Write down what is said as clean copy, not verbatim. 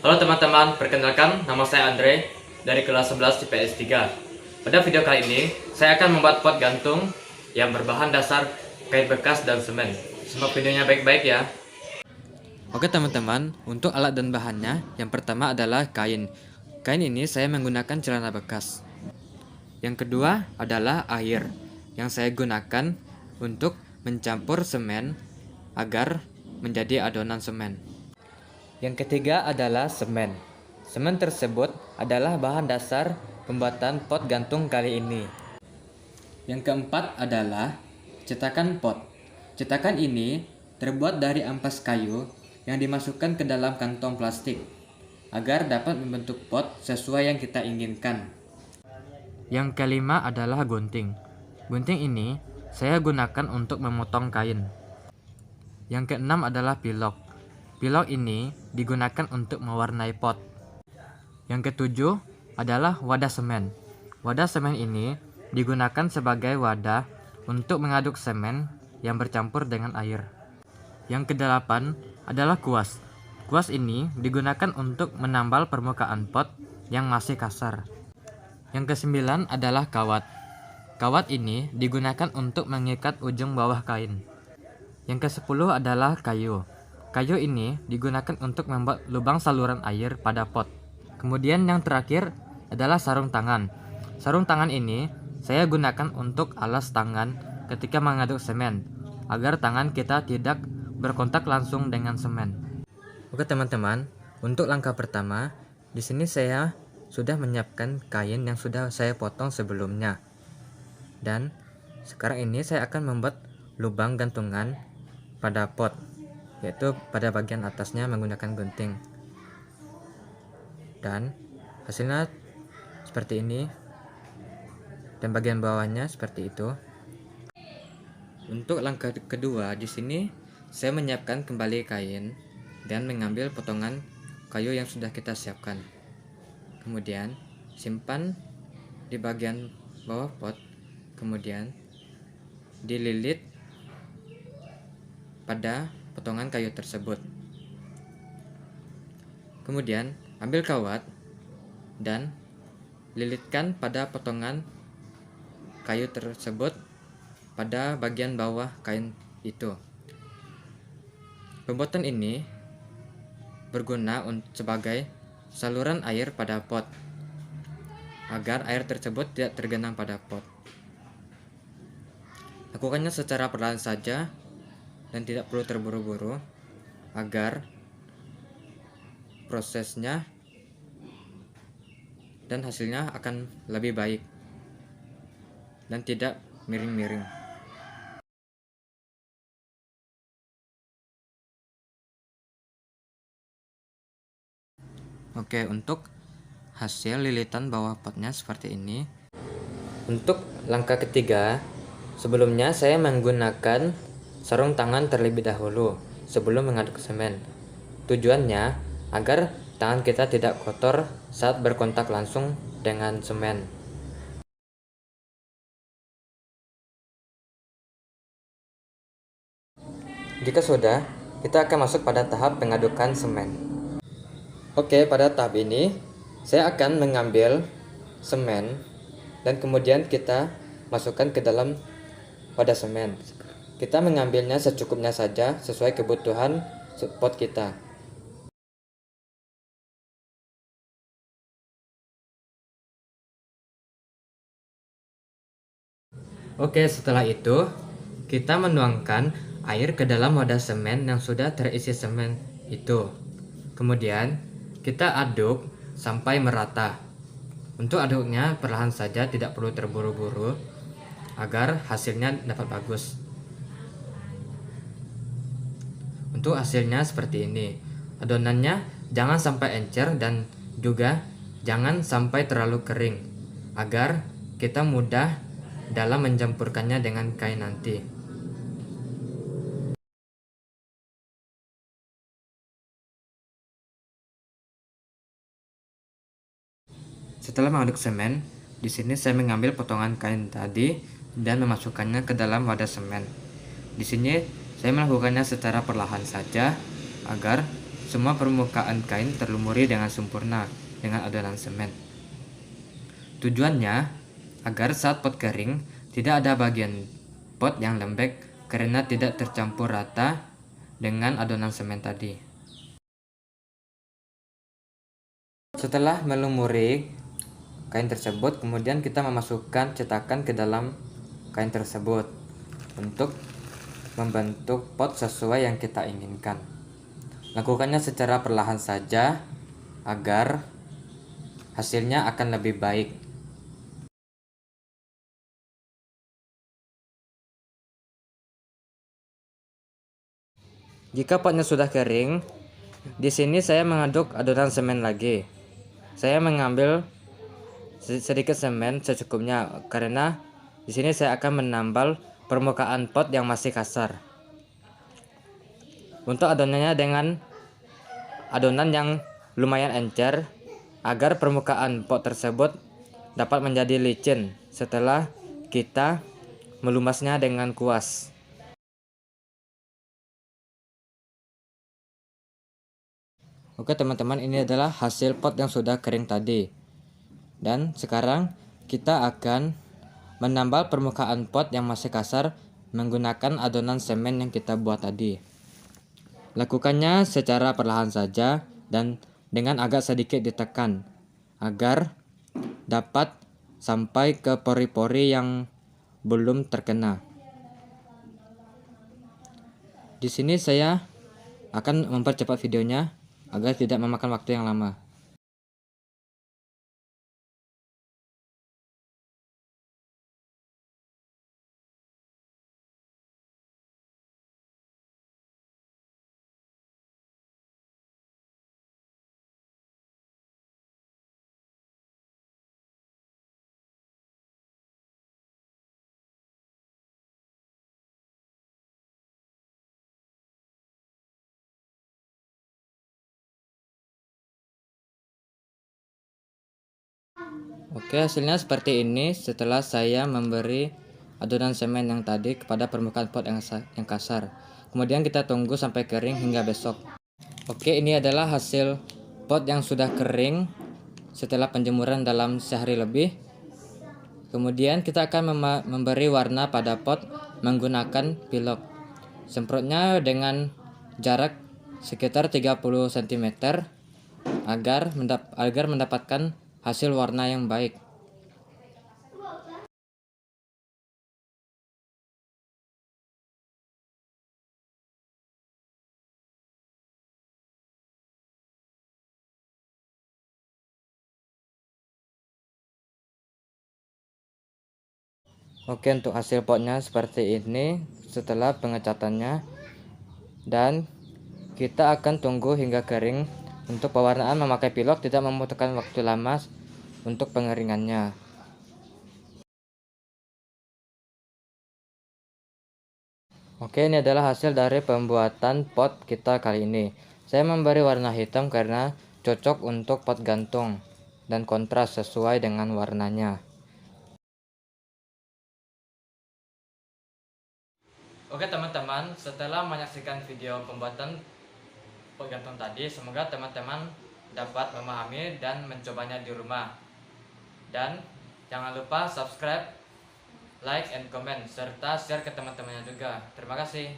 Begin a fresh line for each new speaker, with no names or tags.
Halo teman-teman, perkenalkan nama saya Andre dari kelas 11 IPS 3. Pada video kali ini, saya akan membuat pot gantung yang berbahan dasar kain bekas dan semen. Simak videonya baik-baik ya. Oke teman-teman, untuk alat dan bahannya, yang pertama adalah kain. Kain ini saya menggunakan celana bekas. Yang kedua adalah air, yang saya gunakan untuk mencampur semen agar menjadi adonan semen. Yang ketiga adalah semen. Semen tersebut adalah bahan dasar pembuatan pot gantung kali ini. Yang keempat adalah cetakan pot. Cetakan ini terbuat dari ampas kayu yang dimasukkan ke dalam kantong plastik agar dapat membentuk pot sesuai yang kita inginkan. Yang kelima adalah gunting. Gunting ini saya gunakan untuk memotong kain. Yang keenam adalah pilok. Pilok ini digunakan untuk mewarnai pot. Yang ketujuh adalah wadah semen. Wadah semen ini digunakan sebagai wadah untuk mengaduk semen yang bercampur dengan air. Yang kedelapan adalah kuas. Kuas ini digunakan untuk menambal permukaan pot yang masih kasar. Yang kesembilan adalah kawat. Kawat ini digunakan untuk mengikat ujung bawah kain. Yang ke-10 adalah kayu. Kayu ini digunakan untuk membuat lubang saluran air pada pot. Kemudian yang terakhir adalah sarung tangan. Sarung tangan ini saya gunakan untuk alas tangan ketika mengaduk semen, agar tangan kita tidak berkontak langsung dengan semen. Oke teman-teman, untuk langkah pertama, di sini saya sudah menyiapkan kain yang sudah saya potong sebelumnya. Dan sekarang ini saya akan membuat lubang gantungan pada pot, yaitu pada bagian atasnya menggunakan gunting. Dan hasilnya seperti ini, dan bagian bawahnya seperti itu. Untuk langkah kedua, di sini saya menyiapkan kembali kain dan mengambil potongan kayu yang sudah kita siapkan. Kemudian simpan di bagian bawah pot, kemudian dililit pada potongan kayu tersebut. Kemudian ambil kawat dan lilitkan pada potongan kayu tersebut pada bagian bawah kain itu. Pembuatan ini berguna sebagai saluran air pada pot, agar air tersebut tidak tergenang pada pot. Lakukannya secara perlahan saja dan tidak perlu terburu-buru, agar prosesnya dan hasilnya akan lebih baik dan tidak miring-miring. Oke, untuk hasil lilitan bawah potnya seperti ini. Untuk langkah ketiga, sebelumnya saya menggunakan sarung tangan terlebih dahulu sebelum mengaduk semen. Tujuannya agar tangan kita tidak kotor saat berkontak langsung dengan semen. Jika sudah, kita akan masuk pada tahap pengadukan semen. Oke, pada tahap ini saya akan mengambil semen dan kemudian kita masukkan ke dalam wadah semen. Kita mengambilnya secukupnya saja sesuai kebutuhan pot kita. Oke, setelah itu kita menuangkan air ke dalam wadah semen yang sudah terisi semen itu. Kemudian kita aduk sampai merata. Untuk aduknya perlahan saja, tidak perlu terburu-buru agar hasilnya dapat bagus. Untuk hasilnya seperti ini. Adonannya jangan sampai encer dan juga jangan sampai terlalu kering, agar kita mudah dalam mencampurkannya dengan kain nanti. Setelah mengaduk semen, di sini saya mengambil potongan kain tadi dan memasukkannya ke dalam wadah semen. Di sini saya melakukannya secara perlahan saja agar semua permukaan kain terlumuri dengan sempurna dengan adonan semen. Tujuannya agar saat pot kering tidak ada bagian pot yang lembek karena tidak tercampur rata dengan adonan semen tadi. Setelah melumuri kain tersebut, kemudian kita memasukkan cetakan ke dalam kain tersebut untuk membentuk pot sesuai yang kita inginkan. Lakukannya secara perlahan saja agar hasilnya akan lebih baik. Jika potnya sudah kering, di sini saya mengaduk adonan semen lagi. Saya mengambil sedikit semen secukupnya karena di sini saya akan menambal permukaan pot yang masih kasar. Untuk adonannya dengan adonan yang lumayan encer agar permukaan pot tersebut dapat menjadi licin setelah kita melumasnya dengan kuas. Oke teman-teman, ini adalah hasil pot yang sudah kering tadi. Dan sekarang kita akan menambal permukaan pot yang masih kasar menggunakan adonan semen yang kita buat tadi. Lakukannya secara perlahan saja dan dengan agak sedikit ditekan agar dapat sampai ke pori-pori yang belum terkena. Di sini saya akan mempercepat videonya agar tidak memakan waktu yang lama. Oke, hasilnya seperti ini setelah saya memberi adonan semen yang tadi kepada permukaan pot yang kasar. Kemudian kita tunggu sampai kering hingga besok. Oke, ini adalah hasil pot yang sudah kering setelah penjemuran dalam sehari lebih. Kemudian kita akan memberi warna pada pot menggunakan pilok. Semprotnya dengan jarak sekitar 30 cm agar mendapatkan hasil warna yang baik. Oke, untuk hasil potnya seperti ini setelah pengecatannya, dan kita akan tunggu hingga kering. Untuk pewarnaan memakai pilok tidak membutuhkan waktu lama untuk pengeringannya. Oke, ini adalah hasil dari pembuatan pot kita kali ini. Saya memberi warna hitam karena cocok untuk pot gantung dan kontras sesuai dengan warnanya. Oke teman-teman, setelah menyaksikan video pembuatan pot gantung tadi, semoga teman-teman dapat memahami dan mencobanya di rumah. Dan jangan lupa subscribe, like, and comment, serta share ke teman-temannya juga. Terima kasih.